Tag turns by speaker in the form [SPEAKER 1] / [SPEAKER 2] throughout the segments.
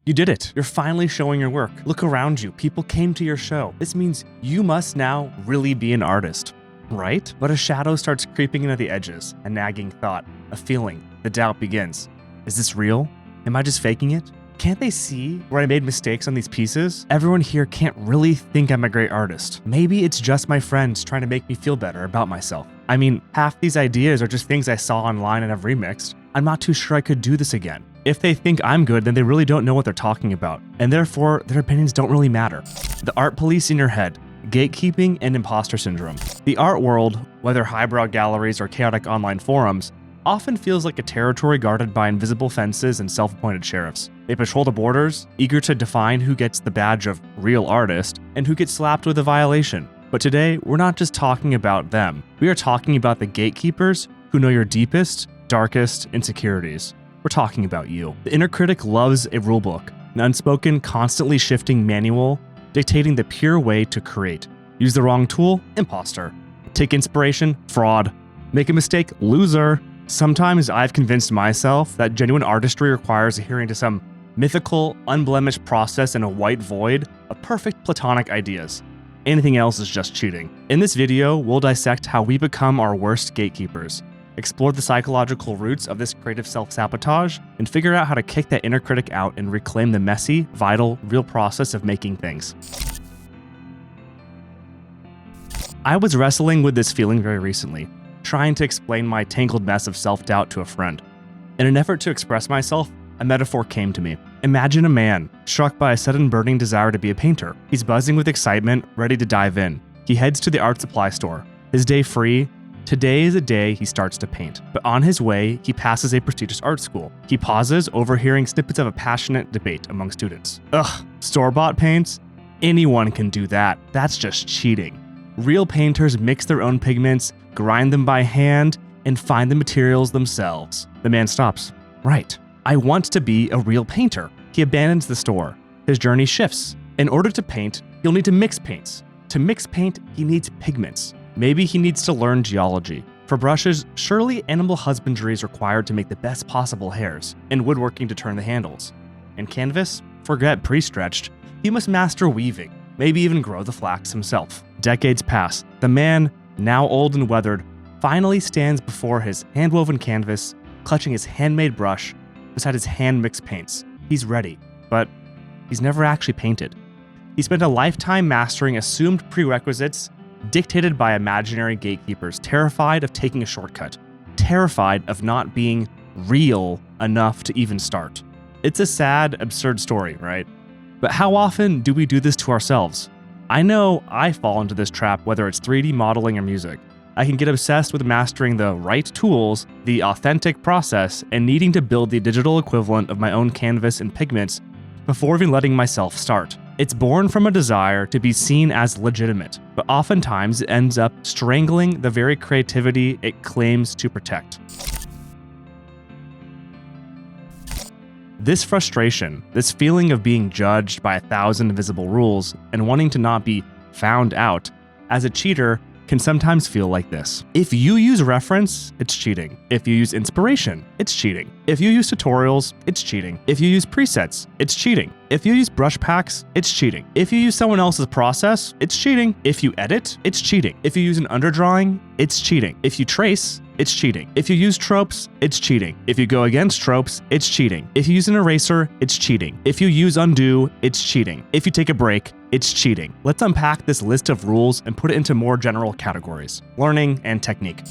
[SPEAKER 1] You did it. You're finally showing your work. Look around you. People came to your show. This means you must now really be an artist, right? But a shadow starts creeping into the edges, a nagging thought, a feeling. The doubt begins. Is this real? Am I just faking it? Can't they see where I made mistakes on these pieces? Everyone here can't really think I'm a great artist. Maybe it's just my friends trying to make me feel better about myself. I mean, half these ideas are just things I saw online and have remixed. I'm not too sure I could do this again. If they think I'm good, then they really don't know what they're talking about, and therefore their opinions don't really matter. The art police in your head, gatekeeping and imposter syndrome. The art world, whether highbrow galleries or chaotic online forums, often feels like a territory guarded by invisible fences and self-appointed sheriffs. They patrol the borders, eager to define who gets the badge of real artist and who gets slapped with a violation. But today, we're not just talking about them. We are talking about the gatekeepers who know your deepest, darkest insecurities. We're talking about you. The inner critic loves a rulebook, an unspoken, constantly shifting manual dictating the pure way to create. Use the wrong tool? Imposter. Take inspiration? Fraud. Make a mistake? Loser. Sometimes I've convinced myself that genuine artistry requires adhering to some mythical, unblemished process in a white void of perfect platonic ideas. Anything else is just cheating. In this video, we'll dissect how we become our worst gatekeepers, explore the psychological roots of this creative self-sabotage, and figure out how to kick that inner critic out and reclaim the messy, vital, real process of making things. I was wrestling with this feeling very recently, trying to explain my tangled mess of self-doubt to a friend. In an effort to express myself, a metaphor came to me. Imagine a man struck by a sudden burning desire to be a painter. He's buzzing with excitement, ready to dive in. He heads to the art supply store. His day free. Today is a day he starts to paint. But on his way, he passes a prestigious art school. He pauses, overhearing snippets of a passionate debate among students. Ugh, store-bought paints? Anyone can do that. That's just cheating. Real painters mix their own pigments, grind them by hand, and find the materials themselves. The man stops. Right. I want to be a real painter. He abandons the store. His journey shifts. In order to paint, he'll need to mix paints. To mix paint, he needs pigments. Maybe he needs to learn geology. For brushes, surely animal husbandry is required to make the best possible hairs, and woodworking to turn the handles. And canvas? Forget pre-stretched. He must master weaving, maybe even grow the flax himself. Decades pass. The man, now old and weathered, finally stands before his hand-woven canvas, clutching his handmade brush beside his hand-mixed paints. He's ready, but he's never actually painted. He spent a lifetime mastering assumed prerequisites dictated by imaginary gatekeepers, terrified of taking a shortcut, terrified of not being real enough to even start. It's a sad, absurd story, right? But how often do we do this to ourselves? I know I fall into this trap, whether it's 3D modeling or music. I can get obsessed with mastering the right tools, the authentic process, and needing to build the digital equivalent of my own canvas and pigments before even letting myself start. It's born from a desire to be seen as legitimate, but oftentimes it ends up strangling the very creativity it claims to protect. This frustration, this feeling of being judged by 1,000 invisible rules and wanting to not be found out as a cheater can sometimes feel like this. If you use reference, it's cheating. If you use inspiration, it's cheating. If you use tutorials, it's cheating. If you use presets, it's cheating. If you use brush packs, it's cheating. If you use someone else's process, it's cheating. If you edit, it's cheating. If you use an underdrawing, it's cheating. If you trace, it's cheating. If you use tropes, it's cheating. If you go against tropes, it's cheating. If you use an eraser, it's cheating. If you use undo, it's cheating. If you take a break, it's cheating. Let's unpack this list of rules and put it into more general categories: learning and technique.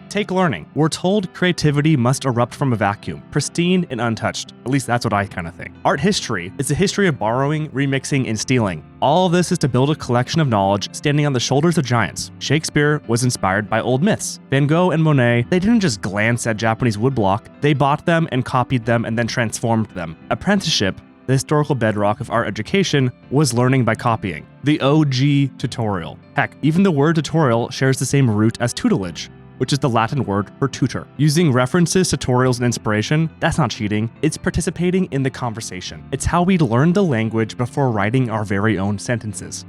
[SPEAKER 1] Take learning. We're told creativity must erupt from a vacuum, pristine and untouched. At least that's what I kind of think. Art history is a history of borrowing, remixing, and stealing. All of this is to build a collection of knowledge standing on the shoulders of giants. Shakespeare was inspired by old myths. Van Gogh and Monet, they didn't just glance at Japanese woodblock, they bought them and copied them and then transformed them. Apprenticeship, the historical bedrock of art education, was learning by copying. The OG tutorial. Heck, even the word tutorial shares the same root as tutelage, which is the Latin word for tutor. Using references, tutorials, and inspiration, that's not cheating, it's participating in the conversation. It's how we learn the language before writing our very own sentences.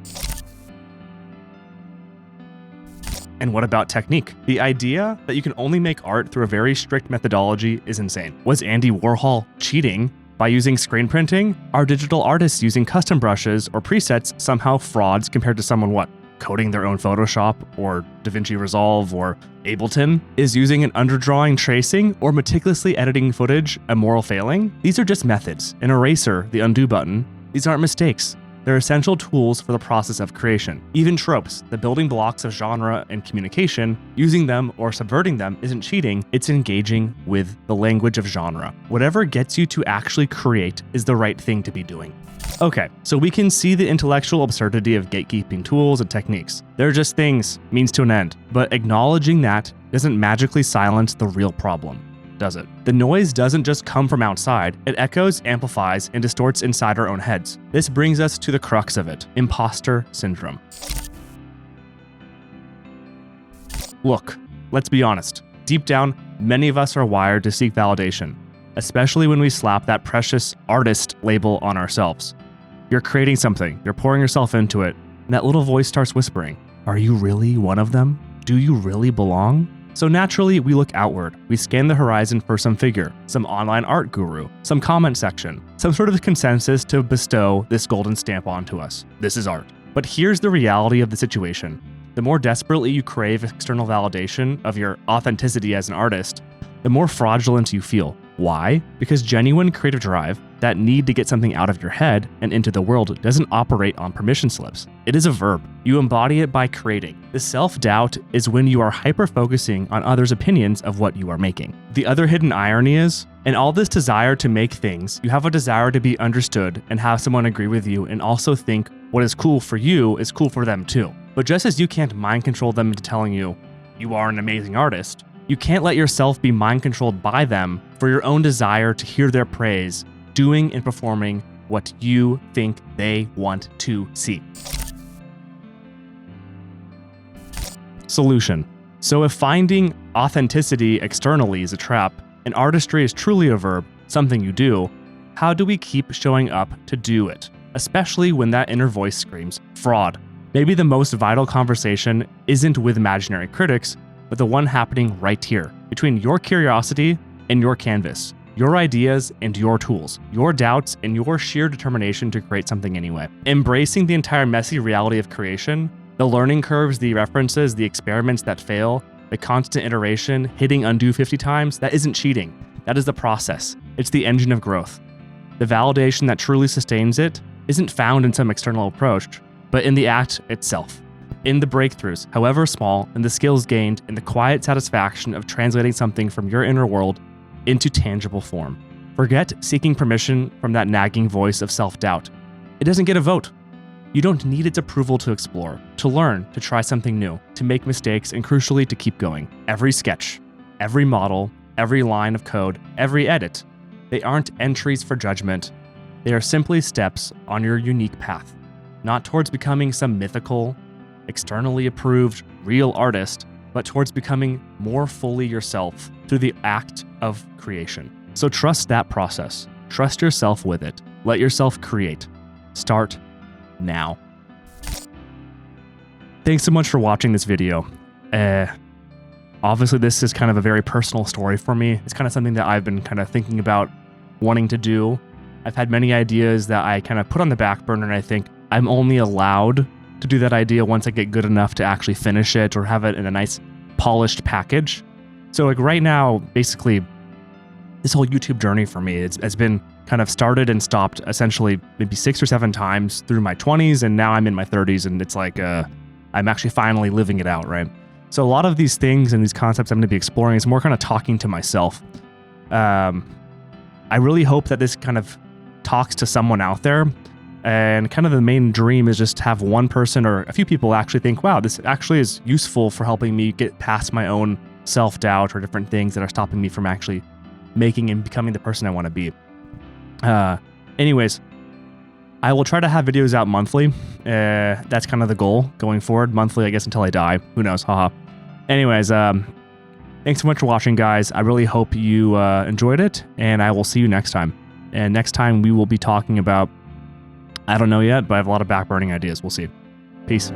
[SPEAKER 1] And what about technique? The idea that you can only make art through a very strict methodology is insane. Was Andy Warhol cheating by using screen printing? Are digital artists using custom brushes or presets somehow frauds compared to someone coding their own Photoshop or DaVinci Resolve or Ableton? Is using an underdrawing tracing or meticulously editing footage a moral failing? These are just methods. An eraser, the undo button, these aren't mistakes. They're essential tools for the process of creation. Even tropes, the building blocks of genre and communication, using them or subverting them isn't cheating, it's engaging with the language of genre. Whatever gets you to actually create is the right thing to be doing. Okay, so we can see the intellectual absurdity of gatekeeping tools and techniques. They're just things, means to an end. But acknowledging that doesn't magically silence the real problem, does it? The noise doesn't just come from outside, it echoes, amplifies, and distorts inside our own heads. This brings us to the crux of it, imposter syndrome. Look, let's be honest. Deep down, many of us are wired to seek validation, especially when we slap that precious artist label on ourselves. You're creating something, you're pouring yourself into it, and that little voice starts whispering, are you really one of them? Do you really belong? So naturally, we look outward. We scan the horizon for some figure, some online art guru, some comment section, some sort of consensus to bestow this golden stamp onto us. This is art. But here's the reality of the situation. The more desperately you crave external validation of your authenticity as an artist, the more fraudulent you feel. Why? Because genuine creative drive, that need to get something out of your head and into the world, doesn't operate on permission slips. It is a verb. You embody it by creating. The self-doubt is when you are hyper-focusing on others' opinions of what you are making. The other hidden irony is, in all this desire to make things, you have a desire to be understood and have someone agree with you and also think what is cool for you is cool for them too. But just as you can't mind control them into telling you, you are an amazing artist, you can't let yourself be mind controlled by them for your own desire to hear their praise, doing and performing what you think they want to see. Solution. So if finding authenticity externally is a trap, and artistry is truly a verb, something you do, how do we keep showing up to do it? Especially when that inner voice screams, fraud. Maybe the most vital conversation isn't with imaginary critics, but the one happening right here, between your curiosity and your canvas, your ideas and your tools, your doubts and your sheer determination to create something anyway. Embracing the entire messy reality of creation, the learning curves, the references, the experiments that fail, the constant iteration, hitting undo 50 times, that isn't cheating. That is the process. It's the engine of growth. The validation that truly sustains it isn't found in some external approach, but in the act itself. In the breakthroughs, however small, and the skills gained in the quiet satisfaction of translating something from your inner world into tangible form. Forget seeking permission from that nagging voice of self-doubt. It doesn't get a vote. You don't need its approval to explore, to learn, to try something new, to make mistakes, and crucially, to keep going. Every sketch, every model, every line of code, every edit, they aren't entries for judgment. They are simply steps on your unique path, not towards becoming some mythical, externally approved, real artist, but towards becoming more fully yourself through the act of creation. So trust that process. Trust yourself with it. Let yourself create. Start now. Thanks so much for watching this video. Obviously, this is kind of a very personal story for me. It's kind of something that I've been kind of thinking about wanting to do. I've had many ideas that I kind of put on the back burner, and I think I'm only allowed to do that idea once I get good enough to actually finish it or have it in a nice polished package. So like right now, basically, this whole YouTube journey for me, it's been kind of started and stopped essentially maybe 6 or 7 times through my 20s, and now I'm in my 30s, and it's like I'm actually finally living it out, right? So a lot of these things and these concepts I'm going to be exploring is more kind of talking to myself. I really hope that this kind of talks to someone out there. And kind of the main dream is just to have one person or a few people actually think, wow, this actually is useful for helping me get past my own self-doubt or different things that are stopping me from actually making and becoming the person I want to be. Anyways, I will try to have videos out monthly. That's kind of the goal going forward. Monthly, I guess, until I die. Who knows? Haha. Anyways, thanks so much for watching, guys. I really hope you enjoyed it, and I will see you next time. And next time we will be talking about, I don't know yet, but I have a lot of backburning ideas. We'll see. Peace.